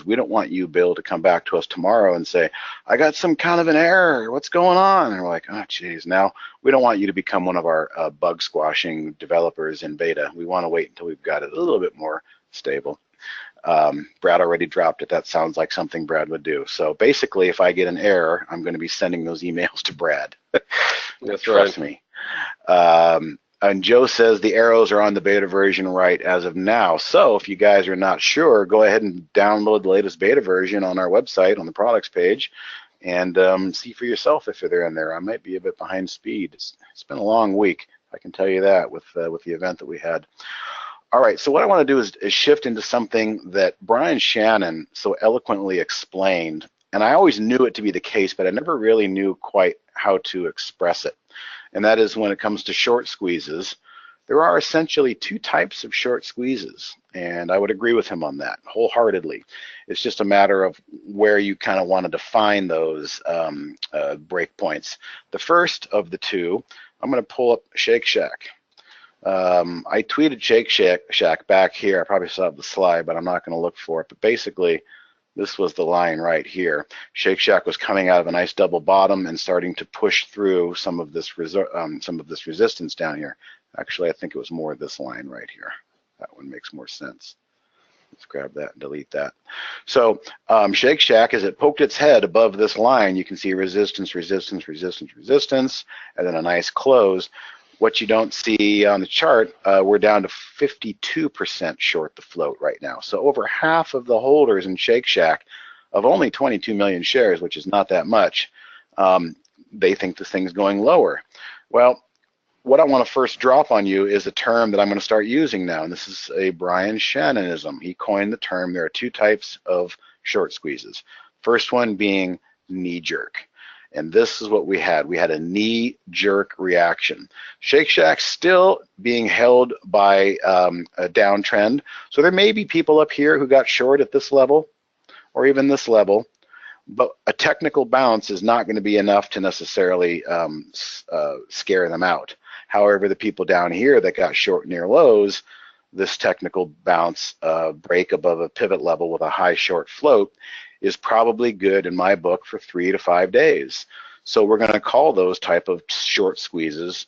we don't want you, Bill, to come back to us tomorrow and say, I got some kind of an error. What's going on? And we're like, oh, geez. Now, we don't want you to become one of our bug squashing developers in beta. We want to wait until we've got it a little bit more stable. Brad already dropped it. That sounds like something Brad would do. So basically, if I get an error, I'm going to be sending those emails to Brad. That's Trust me. And Joe says the arrows are on the beta version right as of now. So if you guys are not sure, go ahead and download the latest beta version on our website on the products page and see for yourself if they're in there. I might be a bit behind speed. It's been a long week, I can tell you that, with the event that we had. All right, so what I want to do is shift into something that Brian Shannon so eloquently explained, and I always knew it to be the case, but I never really knew quite how to express it. And that is when it comes to short squeezes, there are essentially two types of short squeezes, and I would agree with him on that wholeheartedly. It's just a matter of where you kind of want to define those breakpoints. The first of the two, I'm going to pull up Shake Shack. I tweeted Shake Shack back here. I probably still have the slide, but I'm not going to look for it. But basically, this was the line right here. Shake Shack was coming out of a nice double bottom and starting to push through some of this resistance down here. Actually, I think it was more this line right here. That one makes more sense. Let's grab that and delete that. So Shake Shack, as it poked its head above this line, you can see resistance, resistance, resistance, resistance, and then a nice close. What you don't see on the chart, we're down to 52% short the float right now. So over half of the holders in Shake Shack of only 22 million shares, which is not that much, they think this thing's going lower. Well, what I want to first drop on you is a term that I'm going to start using now, and this is a Brian Shannonism. He coined the term. There are two types of short squeezes. First one being knee jerk. And this is what we had. We had a knee-jerk reaction. Shake Shack's still being held by a downtrend. So there may be people up here who got short at this level or even this level, but a technical bounce is not going to be enough to necessarily scare them out. However, the people down here that got short near lows, this technical bounce break above a pivot level with a high short float is probably good in my book for 3 to 5 days. So we're going to call those type of short squeezes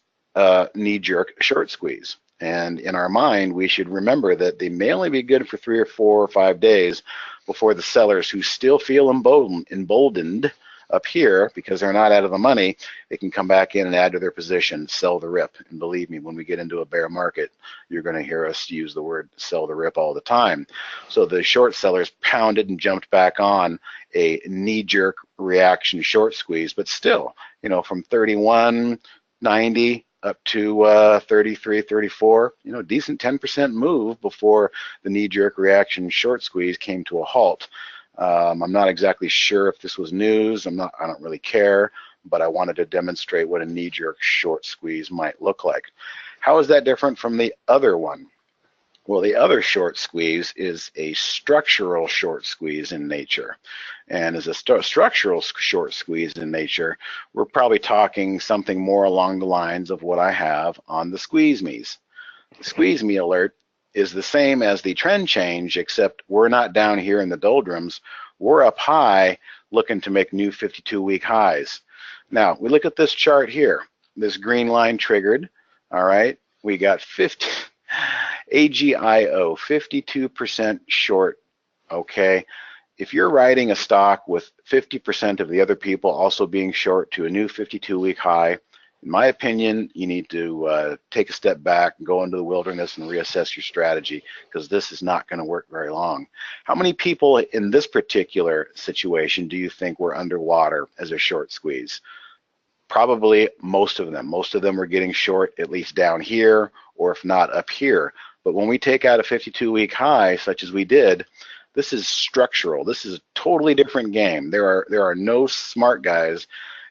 knee-jerk short squeeze. And in our mind, we should remember that they may only be good for 3 or 4 or 5 days before the sellers who still feel emboldened up here because they're not out of the money, they can come back in and add to their position, sell the rip. And believe me, when we get into a bear market, you're going to hear us use the word sell the rip all the time. So the short sellers pounded and jumped back on a knee-jerk reaction short squeeze, but still, from 31.90 up to 33, 34, decent 10% move before the knee-jerk reaction short squeeze came to a halt. I'm not exactly sure if this was news. I don't really care, but I wanted to demonstrate what a knee-jerk short squeeze might look like. How is that different from the other one? Well, the other short squeeze is a structural short squeeze in nature. And as a structural short squeeze in nature, we're probably talking something more along the lines of what I have on the squeeze me's. The squeeze me alert is the same as the trend change, except we're not down here in the doldrums. We're up high looking to make new 52-week highs. Now, we look at this chart here. This green line triggered, all right? We got 50... AGIO, 52% short, okay? If you're riding a stock with 50% of the other people also being short to a new 52-week high, in my opinion, you need to take a step back and go into the wilderness and reassess your strategy, because this is not going to work very long. How many people in this particular situation do you think were underwater as a short squeeze? Probably most of them. Most of them were getting short, at least down here, or if not up here. But when we take out a 52-week high, such as we did, this is structural. This is a totally different game. There are no smart guys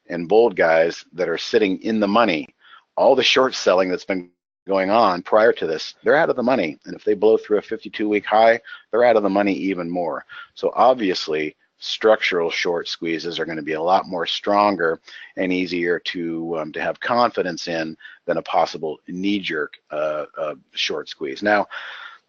and bold guys that are sitting in the money. All the short selling that's been going on prior to this, they're out of the money. And if they blow through a 52-week high, they're out of the money even more. So obviously, structural short squeezes are going to be a lot more stronger and easier to have confidence in than a possible knee-jerk short squeeze. Now,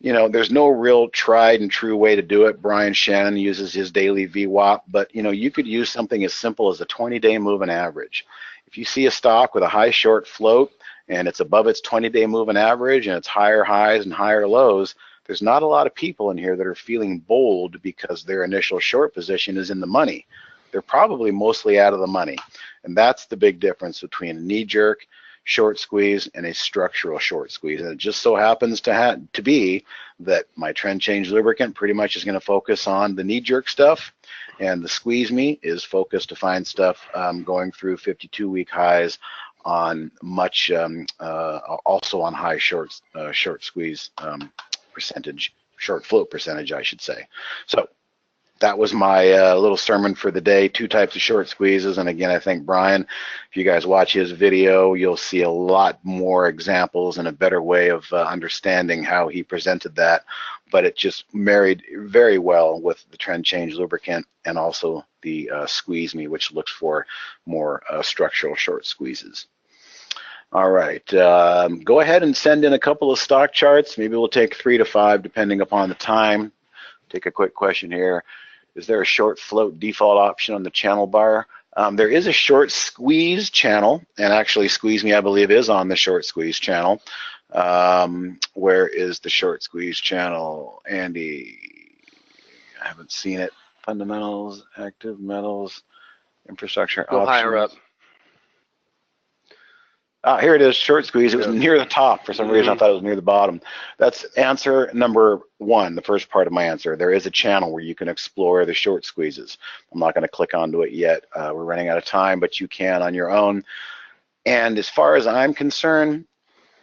you know, there's no real tried and true way to do it. Brian Shannon uses his daily VWAP, but you know, you could use something as simple as a 20-day moving average. If you see a stock with a high short float and it's above its 20-day moving average and it's higher highs and higher lows, there's not a lot of people in here that are feeling bold because their initial short position is in the money. They're probably mostly out of the money. And that's the big difference between a knee-jerk short squeeze and a structural short squeeze. And it just so happens to be that my trend change lubricant pretty much is going to focus on the knee-jerk stuff, and the squeeze me is focused to find stuff going through 52-week highs on much, also on high short squeeze percentage, short float percentage, I should say. So that was my little sermon for the day. Two types of short squeezes. And again, I think Brian, if you guys watch his video, you'll see a lot more examples and a better way of understanding how he presented that. But it just married very well with the trend change lubricant and also the squeeze me, which looks for more structural short squeezes. All right, go ahead and send in a couple of stock charts. Maybe we'll take 3 to 5 depending upon the time. Take a quick question here. Is there a short float default option on the channel bar? There is a short squeeze channel, and actually squeeze me I believe is on the short squeeze channel. Where is the short squeeze channel? Andy, I haven't seen it. Fundamentals, active metals, infrastructure Go options. higher up. Here it is, short squeeze. It was near the top. For some reason, I thought it was near the bottom. That's answer number 1, the first part of my answer. There is a channel where you can explore the short squeezes. I'm not going to click onto it yet. We're running out of time, but you can on your own. And as far as I'm concerned,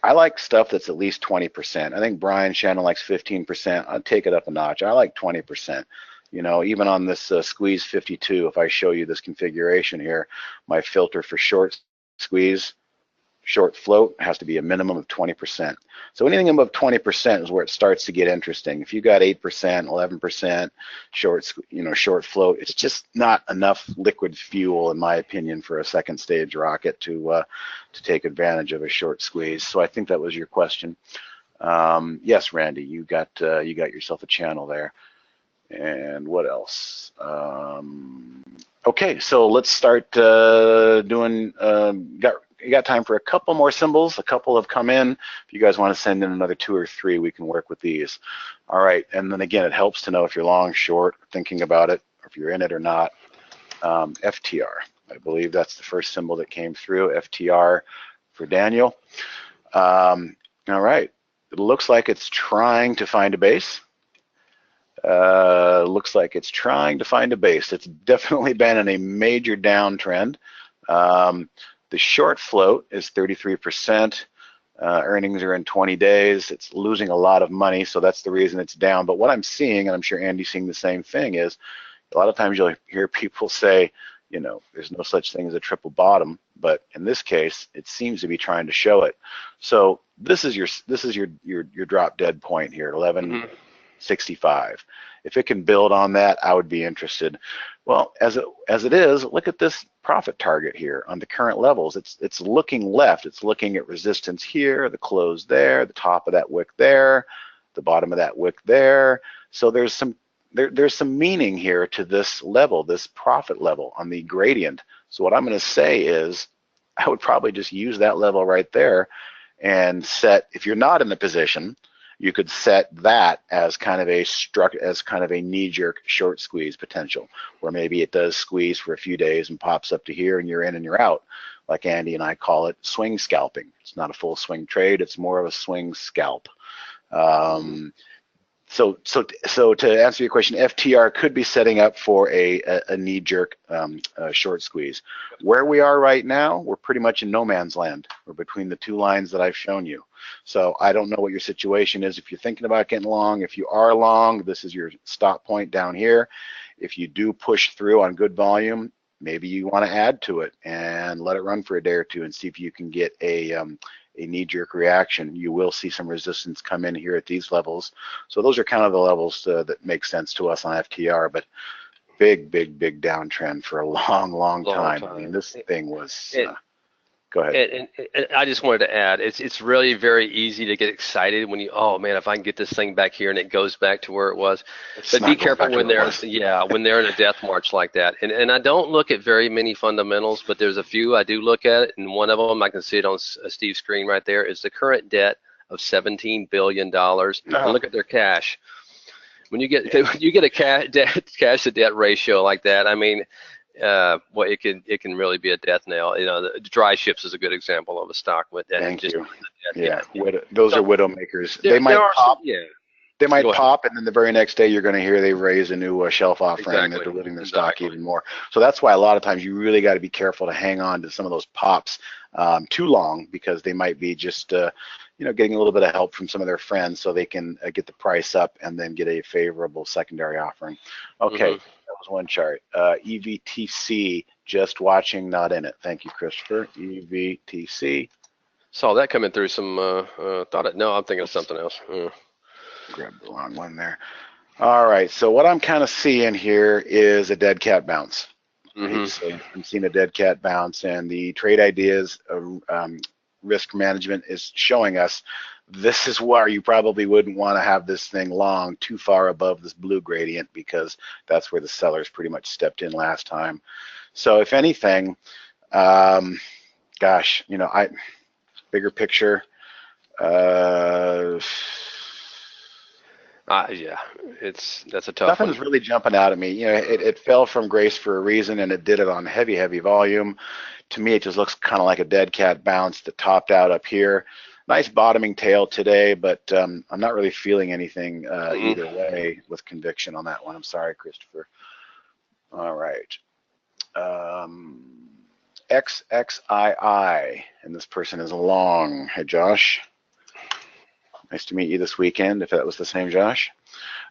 I like stuff that's at least 20%. I think Brian Shannon likes 15%. I'd take it up a notch. I like 20%. You know, even on this squeeze 52, if I show you this configuration here, my filter for short squeeze, short float has to be a minimum of 20%. So anything above 20% is where it starts to get interesting. If you got 8%, 11% short float, it's just not enough liquid fuel, in my opinion, for a second stage rocket to take advantage of a short squeeze. So I think that was your question. Yes, Randy, you got yourself a channel there. And what else? Okay, so let's start doing. You got time for a couple more symbols. A couple have come in. If you guys want to send in another 2 or 3, we can work with these. All right, and then again, it helps to know if you're long, short, thinking about it, or if you're in it or not. FTR, I believe that's the first symbol that came through, FTR for Daniel. All right, it looks like it's trying to find a base. Looks like it's trying to find a base. It's definitely been in a major downtrend. The short float is 33%. Earnings are in 20 days. It's losing a lot of money, so that's the reason it's down. But what I'm seeing, and I'm sure Andy's seeing the same thing, is a lot of times you'll hear people say, there's no such thing as a triple bottom, but in this case, it seems to be trying to show it. So this is your drop dead point here, 1165. If it can build on that, I would be interested. Well, as it is, look at this profit target here on the current levels. It's looking left. It's looking at resistance here, the close there, the top of that wick there, the bottom of that wick there. So there's some meaning here to this level, this profit level on the gradient. So what I'm going to say is I would probably just use that level right there and set, if you're not in the position, you could set that as kind of a knee-jerk short squeeze potential, where maybe it does squeeze for a few days and pops up to here and you're in and you're out. Like Andy and I call it swing scalping. It's not a full swing trade, it's more of a swing scalp. So to answer your question, FTR could be setting up for a knee-jerk short squeeze. Where we are right now, we're pretty much in no man's land. We're between the two lines that I've shown you. So I don't know what your situation is. If you're thinking about getting long, if you are long, this is your stop point down here. If you do push through on good volume, maybe you want to add to it and let it run for a day or two and see if you can get a knee-jerk reaction. You will see some resistance come in here at these levels. So those are kind of the levels that make sense to us on FTR, but big downtrend for a long time. I mean, this thing was, go ahead. And I just wanted to add, it's really very easy to get excited when oh man, if I can get this thing back here and it goes back to where it was. But be careful when when they're in a death march like that. And I don't look at very many fundamentals, but there's a few I do look at, and one of them I can see it on Steve's screen right there is the current debt of $17 billion. And look at their cash. When you get a cash to debt ratio like that, I mean, well, it can really be a death knell. The dry ships is a good example of a stock with that. Thank you. Yeah, those are widow makers. They might pop. They might pop, and then the very next day you're going to hear they raise a new shelf offering. They're diluting their stock even more. So that's why a lot of times you really got to be careful to hang on to some of those pops too long, because they might be just getting a little bit of help from some of their friends so they can get the price up and then get a favorable secondary offering. Okay. That was one chart. EVTC, just watching, not in it. Thank you, Christopher. EVTC. Saw that coming through some, no, I'm thinking of something else. Grab the wrong one there. All right, so what I'm kind of seeing here is a dead cat bounce. I'm seeing a dead cat bounce, and the trade ideas risk management is showing us this is where you probably wouldn't want to have this thing long too far above this blue gradient, because that's where the sellers pretty much stepped in last time. So if anything, gosh, bigger picture, yeah, that's a tough nothing's really jumping out at me. It fell from grace for a reason, and it did it on heavy volume. To me, it just looks kind of like a dead cat bounce that topped out up here. Nice bottoming tail today, but I'm not really feeling anything either way with conviction on that one. I'm sorry, Christopher. All right. XXII, and this person is long. Hey, Josh. Nice to meet you this weekend, if that was the same Josh.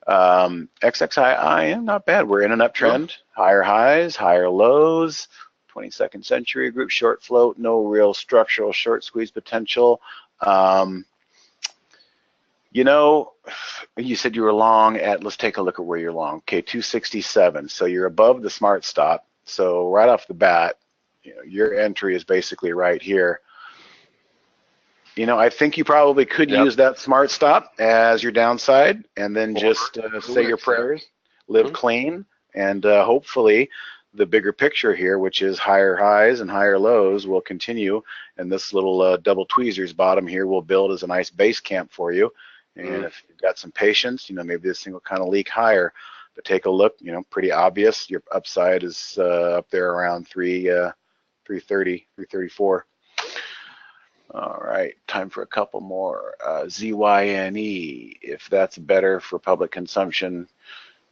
XXII, not bad. We're in an uptrend. Higher highs, higher lows. 22nd century group short float, no real structural short squeeze potential. You said you were long at, let's take a look at where you're long. Okay, 267. So you're above the smart stop. So right off the bat, your entry is basically right here. I think you probably could use that smart stop as your downside, and then just say your prayers, live clean, and hopefully the bigger picture here, which is higher highs and higher lows, will continue, and this little double tweezers bottom here will build as a nice base camp for you. And if you've got some patience, maybe this thing will kind of leak higher. But take a look, pretty obvious. Your upside is up there around 330, 334. All right, time for a couple more. ZYNE, if that's better for public consumption,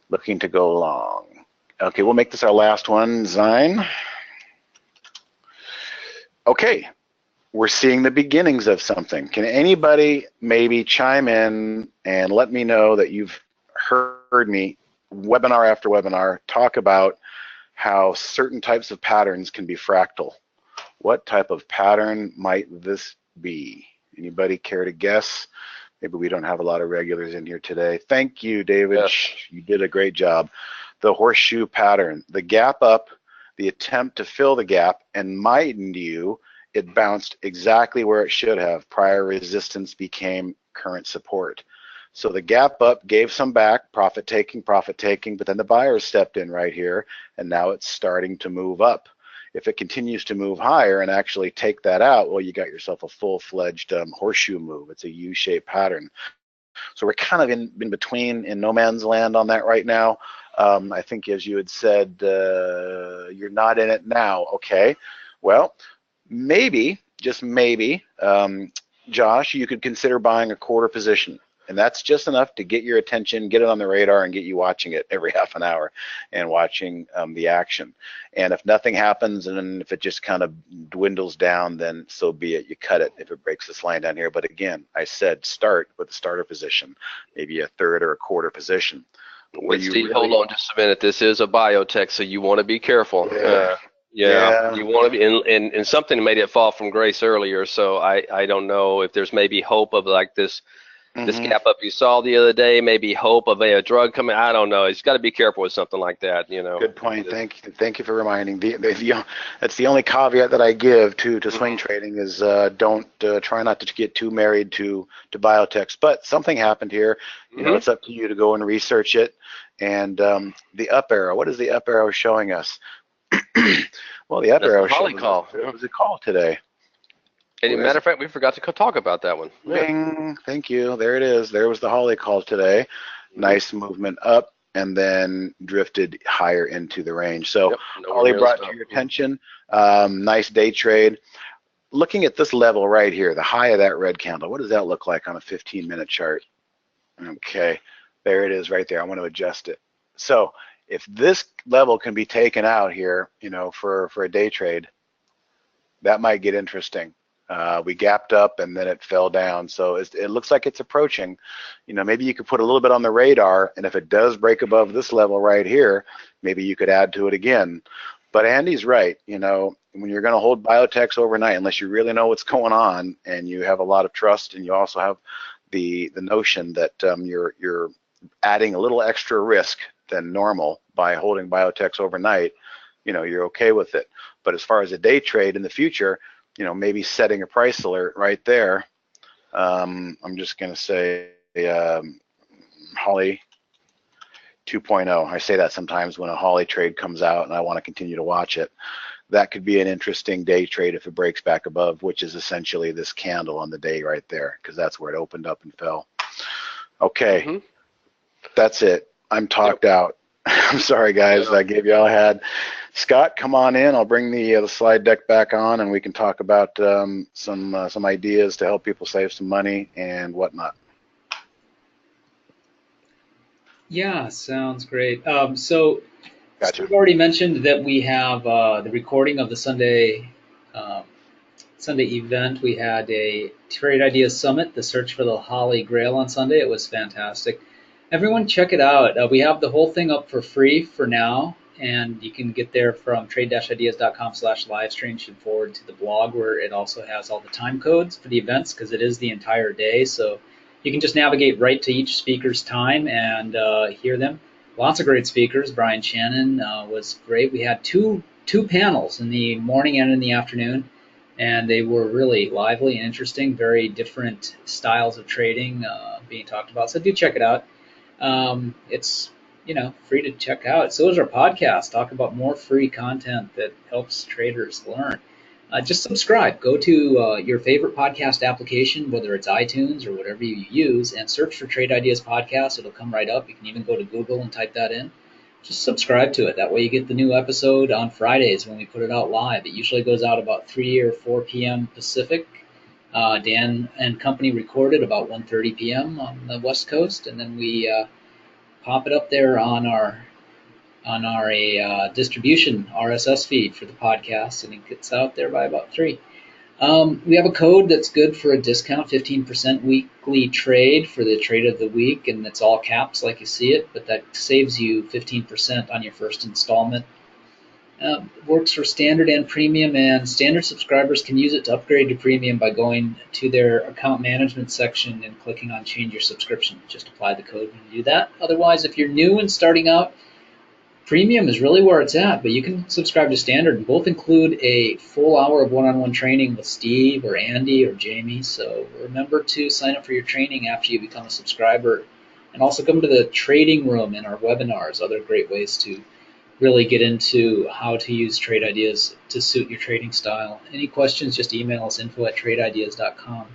looking to go long. Okay, we'll make this our last one, Zine. Okay, we're seeing the beginnings of something. Can anybody maybe chime in and let me know that you've heard me webinar after webinar talk about how certain types of patterns can be fractal. What type of pattern might this be? Anybody care to guess? Maybe we don't have a lot of regulars in here today. Thank you, David. Yes. You did a great job. The horseshoe pattern, the gap up, the attempt to fill the gap, and mind you, it bounced exactly where it should have. Prior resistance became current support. So the gap up gave some back, profit taking, but then the buyers stepped in right here, and now it's starting to move up. If it continues to move higher and actually take that out, well, you got yourself a full-fledged horseshoe move. It's a U-shaped pattern. So we're kind of in between, in no man's land on that right now. I think as you had said, you're not in it now. Okay, well, maybe, just maybe, Josh, you could consider buying a quarter position. And that's just enough to get your attention, get it on the radar, and get you watching it every half an hour and watching the action. And if nothing happens and if it just kind of dwindles down, then so be it. You cut it if it breaks this line down here. But again, I said start with a starter position, maybe a third or a quarter position. But where you Steve, really, hold on just a minute. This is a biotech, so you want to be careful. yeah, Yeah, yeah. you want to be, and something made it fall from grace earlier, so I don't know if there's maybe hope of like this Mm-hmm. gap up you saw the other day, maybe hope of a drug coming. I don't know. It's got to be careful with something like that, you know. Good point. Thank you for reminding. That's the only caveat that I give to swing Mhm. trading is don't try not to get too married to biotechs. But something happened here. You know, Mhm. it's up to you to go and research it. And the up arrow. What is the up arrow showing us? Well, the up That's the arrow Holly shows us call. it was a call today. And as a Where's matter it? of fact, we forgot to talk about that one. Yeah. Bing. Thank you. There it is. There was the Holly call today. Mhm. Nice movement up and then drifted higher into the range. So Yep. Nowhere Holly near the brought to stop. your attention. Nice day trade. Looking at this level right here, the high of that red candle, what does that look like on a 15-minute chart? Okay, there it is right there. I want to adjust it. So if this level can be taken out here, you know, for a day trade, that might get interesting. We gapped up and then it fell down. So it looks like it's approaching. You know, maybe you could put a little bit on the radar, and if it does break above this level right here, maybe you could add to it again. But Andy's right. You know, when you're going to hold biotechs overnight, unless you really know what's going on and you have a lot of trust, and you also have the notion that you're adding a little extra risk than normal by holding biotechs overnight, you know, you're okay with it. But as far as a day trade in the future, you know, maybe setting a price alert right there. I'm just going to say Holly 2.0. I say that sometimes when a Holly trade comes out and I want to continue to watch it. That could be an interesting day trade if it breaks back above, which is essentially this candle on the day right there, because that's where it opened up and fell. Okay, Mhm. that's it. I'm Yep. talked out. I'm sorry, guys. Yeah. I gave you all I had. Scott, come on in. I'll bring the slide deck back on, and we can talk about some ideas to help people save some money and whatnot. Yeah, sounds great. So Gotcha. Steve already mentioned that we have the recording of the um, Sunday event. We had a Trade Ideas Summit, the search for the Holy Grail on Sunday. It was fantastic. Everyone, check it out. We have the whole thing up for free for now, and you can get there from trade-ideas.com/livestream. Should forward to the blog where it also has all the time codes for the events because it is the entire day. So you can just navigate right to each speaker's time and hear them. Lots of great speakers. Brian Shannon was great. We had two panels in the morning and in the afternoon, and they were really lively and interesting. Very different styles of trading being talked about. So do check it out. It's free to check out. So is our podcast. Talk about more free content that helps traders learn. Just subscribe. Go to your favorite podcast application, whether it's iTunes or whatever you use, and search for Trade Ideas Podcast. It'll come right up. You can even go to Google and type that in. Just subscribe to it. That way you get the new episode on Fridays when we put it out live. It usually goes out about 3 or 4 p.m. Pacific. Dan and company recorded about 1:30 p.m. on the West Coast, and then we pop it up there on our distribution RSS feed for the podcast, and it gets out there by about 3. We have a code that's good for a discount, 15% weekly trade for the trade of the week, and it's all caps like you see it, but that saves you 15% on your first installment. Works for standard and premium, and standard subscribers can use it to upgrade to premium by going to their account management section and clicking on change your subscription. Just apply the code when you do that. Otherwise, if you're new and starting out, premium is really where it's at, but you can subscribe to standard, and both include a full hour of one-on-one training with Steve or Andy or Jamie. So remember to sign up for your training after you become a subscriber, and also come to the trading room in our webinars, other great ways to really get into how to use trade ideas to suit your trading style. Any questions, just email us, info@tradeideas.com.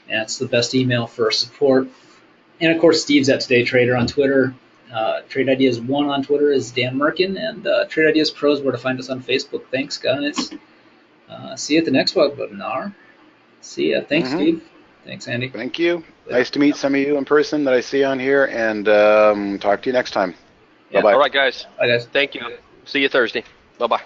That's the best email for support. And of course, Steve's at Today Trader on Twitter. Trade Ideas 1 on Twitter is Dan Merkin, and Trade Ideas Pros where to find us on Facebook. Thanks, guys. See you at the next webinar. See ya. Thanks, Steve. Thanks, Andy. Thank you. Nice to meet some of you in person that I see on here, and talk to you next time. Yeah. Bye-bye. All right, guys. Bye, guys. Thank you. See you Thursday. Bye-bye.